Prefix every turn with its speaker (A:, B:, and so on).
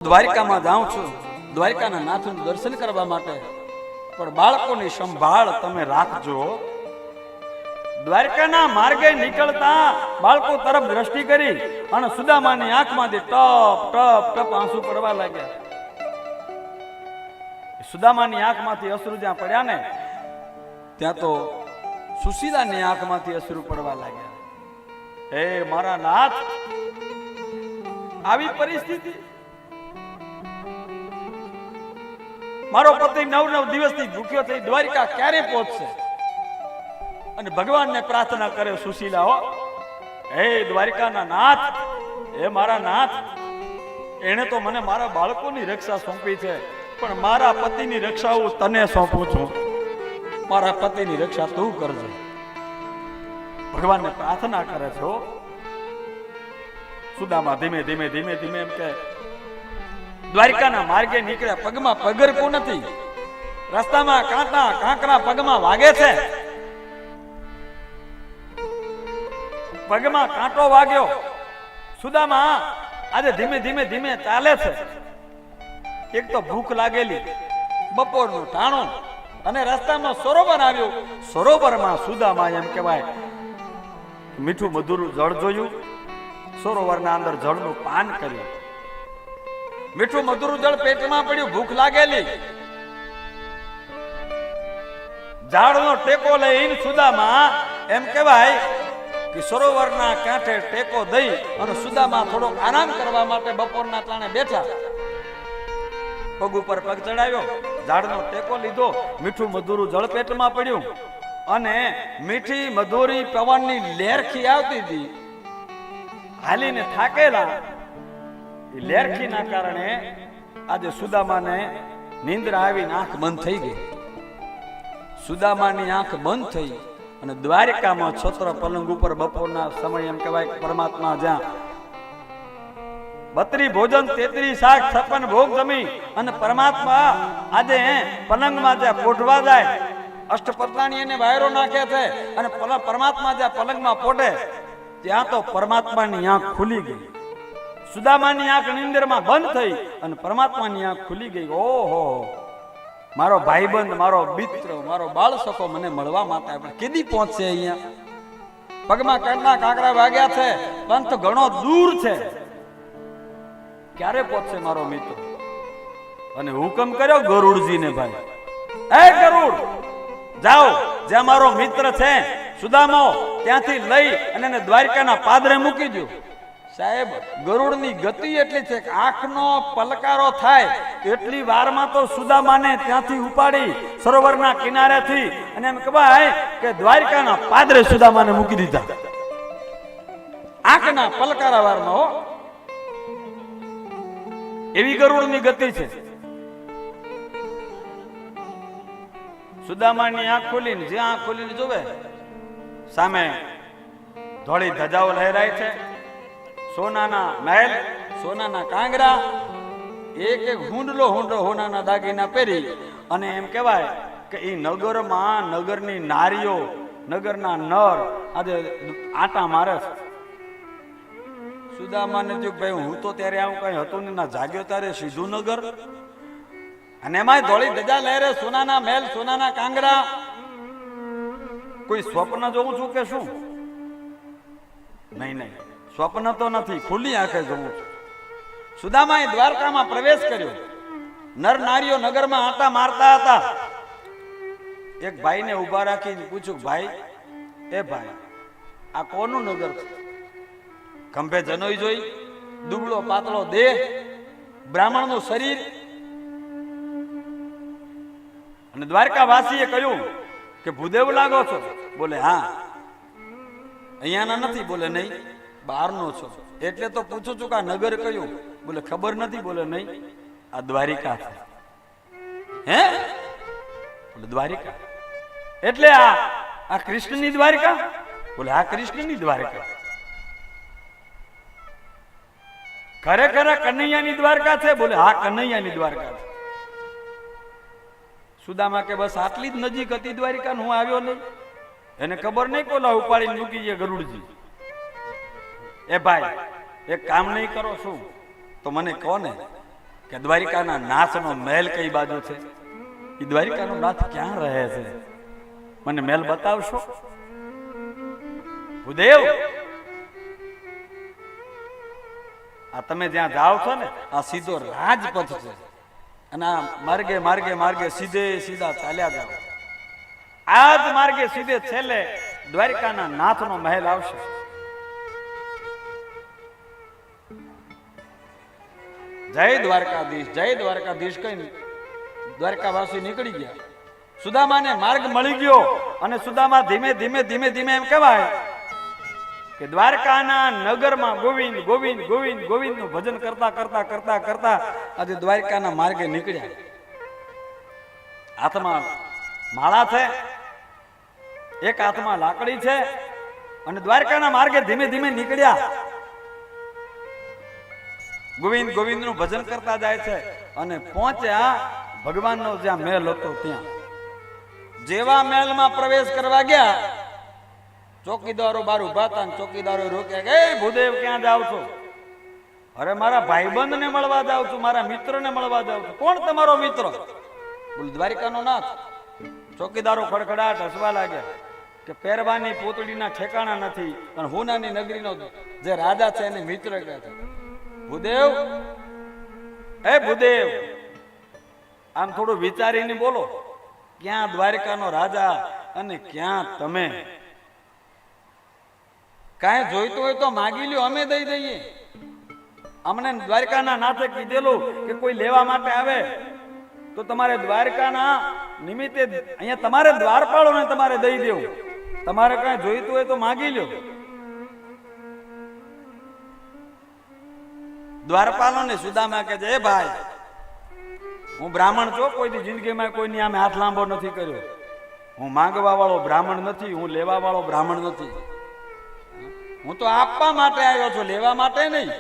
A: દ્વારિકામાં જાઉં છું દ્વારિકાના નાથનું દર્શન કરવા માટે, પણ બાળકોની સંભાળ તમે રાખજો. દ્વારકાના માર્ગે નીકળતા બાળકો તરફ દ્રષ્ટિ કરી અને સુદામાની આંખમાંથી ટપ ટપ ટપ આંસુ પડવા લાગ્યા. સુદામાની આંખમાંથી અશ્રુ જ્યાં પડ્યા ને ત્યાં તો સુશીલાની આંખમાંથી અશ્રુ પડવા લાગ્યા. હે મારા નાથ, આવી પરિસ્થિતિ, મારો પતિ 9 દિવસથી ભૂખ્યો થઈ દ્વારિકા ક્યારે પહોંચશે? અને ભગવાનને પ્રાર્થના કરે સુશીલા, હો હે દ્વારિકાના નાથ, હે મારા નાથ, એને તો મને મારા બાળકોની રક્ષા સોંપી છે, પણ મારા પતિની રક્ષા હું તને સોંપું છું. મારા પતિની રક્ષા તું કરજે. ભગવાનને પ્રાર્થના કરે છે. સુદામા ધીમે ધીમે ધીમે ધીમે એમ કે દ્વારિકાના માર્ગે નીકળ્યા. પગમાં પગરખું નથી, રસ્તામાં કાંટા કાંકરા પગમાં વાગે છે. પગમાં કાંટો વાગ્યો. સુદામા આજે ધીમે ધીમે ધીમે ચાલે છે. એક તો ભૂખ લાગેલી, બપોરનું ટાણું, અને રસ્તામાં સરોવર આવ્યું. સરોવરમાં સુદામા એમ કહેવાય મીઠું મધુરું જળ જોયું, સરોવરના અંદર જળનું પાન કર્યું. મીઠું મધુરું જળ પેટમાં પડ્યું, ભૂખ લાગેલી. ઝાડનો ટેકો લઈને સુદામા એમ કહેવાય કે સરોવરના કાંઠે ટેકો દઈ અને સુદામા થોડોક આરામ કરવા માટે બપોરના ટાણે બેઠા. પગ ઉપર પગ ચડાવ્યો, ઝાડનો ટેકો લીધો, મીઠું મધુરું જળ પેટમાં પડ્યું, અને મીઠી મધુરી પવનની લહેરખી આવતી હતી. હાલીને થાકેલા એ લહેરખીના કારણે આજે સુદામાને નિંદ્રા આવીને આંખ બંધ થઈ ગઈ. સુદામાની આંખ બંધ થઈ અને દ્વારિકામાં છત્ર પલંગ ઉપર બપોરના સમય એમ કહેવાય પરમાત્મા જ્યાં 32 ભોજન 33 શાક 56 ભોગ જમી અને પરમાત્મા આજે પલંગમાં જ્યાં પોઢવા જાય, અષ્ટપટલાણી એને વાયરો નાખે છે, અને પરમાત્મા જ્યાં પલંગમાં પોઢે ત્યાં તો પરમાત્માની આંખ ખુલી ગઈ. સુદામાની આંખ નિંદરમાં બંધ થઈ અને પરમાત્માની આંખ ખુલી ગઈ. ઓહો, મારો ભાઈબંધ, મારો મિત્ર, મારો બાળસખો મને મળવા માટે આપણે કેદી પહોંચશે? અહીંયા પગમાં કાંટા કાંકરા વાગ્યા છે, પંથ ઘણો દૂર છે, ક્યારે પહોંચશે મારો મિત્ર? અને હુકમ કર્યો ગરુડજીને, ભાઈ એ ગરુડ, જાઓ જ્યાં મારો મિત્ર છે સુદામા ત્યાંથી લઈ અને એને દ્વારિકાના પાદરે મૂકી દો. સાહેબ, ગરુડની ગતિ એટલી છે કે આંખનો પલકારો થાય એટલી વારમાં તો સુદામાને ત્યાંથી ઉપાડી સરોવરના કિનારેથી અને એમ કહેવાય કે દ્વારિકાના પાદરે સુદામાને મૂકી દીધા. આંખના પલકારા વારમાં, હો, એવી ગરુડની ગતિ છે. સુદામાની આંખ ખોલીને જ્યાં આંખ ખોલીને જોવે સામે ધોળી ધજાઓ લહેરાય છે, સોનાના મહેલ, સોનાના કાંગરા, એક એક હુંડલો હોનાના દાગીના પહેરી અને એમ કહેવાય કે એ નગરમાં નગરની નારીઓ, નગરના નર આજે આટા મારે છે. સુદામાને થયું ભાઈ હું તો ત્યારે આવું કઈ હતું ને, ના જાગ્યો ત્યારે સીધું નગર, અને એમાં ધોળી ધજા લહેરે, સોનાના મહેલ, સોનાના કાંગરા. કોઈ સ્વપ્ન જોઉં છું કે શું? નહીં, સ્વપ્ન તો નથી, ખુલ્લી આંખે જોઉં છું. સુદામાએ દ્વારકામાં પ્રવેશ કર્યો. નર નારીઓ નગરમાં આંટા મારતા હતા. એક ભાઈને ઉભા રાખીને પૂછ્યું, ભાઈ, એ ભાઈ, આ કોનું નગર છે? ખંભે જનોઈ જોઈ, દુબળો પાતળો દેહ, બ્રાહ્મણનું શરીર. અને દ્વારકાવાસીએ કહ્યું કે ભૂદેવ લાગો છો? બોલે હા. અહીંયાના નથી? બોલે નહીં, બહારનો છો. એટલે તો પૂછું છું કે આ નગર કયું? બોલે ખબર નથી. બોલે નહીં, આ દ્વારિકા છે. હે? બોલે દ્વારિકા એટલે આ કૃષ્ણની દ્વારિકા? બોલે આ કૃષ્ણની દ્વારિકા. ખરેખર કનૈયાની દ્વારકા છે? બોલે હા, કનૈયાની દ્વારકા છે. સુદામા કે બસ આટલી જ નજીક હતી દ્વારિકા, હું આવ્યો નહીં. એને ખબર નહીં કોલા ઉપાડીને મૂકી છે ગરુડજી. એ ભાઈ, એક કામ નહીં કરો? શું? તો મને કહો ને. કે દ્વારિકાના નાથનો મહેલ કઈ બાજુ છે? એ દ્વારિકાનો નાથ ક્યાં રહે છે? મને મહેલ બતાવશો? ભૂદેવ, આ તમે જ્યાં જાઓ છો ને, આ સીધો રાજપથ છે, અને આ માર્ગે માર્ગે માર્ગે સીધે સીધા ચાલ્યા જાઓ. આ જ માર્ગે સીધે છેલ્લે દ્વારિકાના નાથનો મહેલ આવશે. જય દ્વારકાધીશ, જય દ્વારકાધીશ કઈ દ્વારકાવાસી નીકળી ગયા. સુદામાને માર્ગ મળી ગયો, અને સુદામા ધીમે ધીમે ધીમે ધીમે એમ કહેવાય કે દ્વારકાના નગરમાં ગોવિંદ ગોવિંદ ગોવિંદ ગોવિંદ નું ભજન કરતા કરતા કરતા કરતા આજે દ્વારકાના માર્ગે નીકળ્યા. હાથમાં માળા છે, એક હાથમાં લાકડી છે, અને દ્વારકાના માર્ગે ધીમે ધીમે નીકળ્યા. ગોવિંદ ગોવિંદ નું ભજન કરતા જાય છે, અને પહોંચ્યા ભગવાનનો જ્યાં મહેલ હતો ત્યાં. જેવા મહેલમાં પ્રવેશ કરવા ગયા, ચોકીદારો બાર ઉભા હતા, અને ચોકીદારો રોક્યા કે એ ભૂદેવ ક્યાં જાવ છો? અરે મારા ભાઈબંધને મળવા જાઉં છું, મારા મિત્રને મળવા જાઉં છું. કોણ તમારો મિત્ર? બોલ દ્વારિકાનો નાથ. ચોકીદારો ખડખડાટ હસવા લાગ્યા કે પહેરવાની પોતડીના ઠેકાણા નથી, અને હુનાની નગરીનો જે રાજા છે એને મિત્ર કહે છે. ભૂદેવ, એ ભૂદેવ, આમ થોડું વિચારીને બોલો, ક્યાં દ્વારિકાનો રાજા અને ક્યાં તમે? કાંઈ જોઈતું હોય તો માગી લ્યો, અમે દઈ દઈએ. અમને દ્વારકાના નાથે કીધેલું કે કોઈ લેવા માટે આવે તો તમારે દ્વારકાના નિમિત્તે અહીંયા તમારે દ્વારપાળોને તમારે દઈ દેવું. તમારે કાંઈ જોઈતું હોય તો માગી લ્યો. દ્વારપાલોને સુદામા કહે છે, એ ભાઈ, હું બ્રાહ્મણ છું, કોઈની જિંદગીમાં કોઈની આમે હાથ લાંબો નથી કર્યો. હું માંગવા વાળો બ્રાહ્મણ નથી, હું લેવા વાળો બ્રાહ્મણ નથી. હું તો આપવા માટે આવ્યો છું, લેવા માટે નહીં.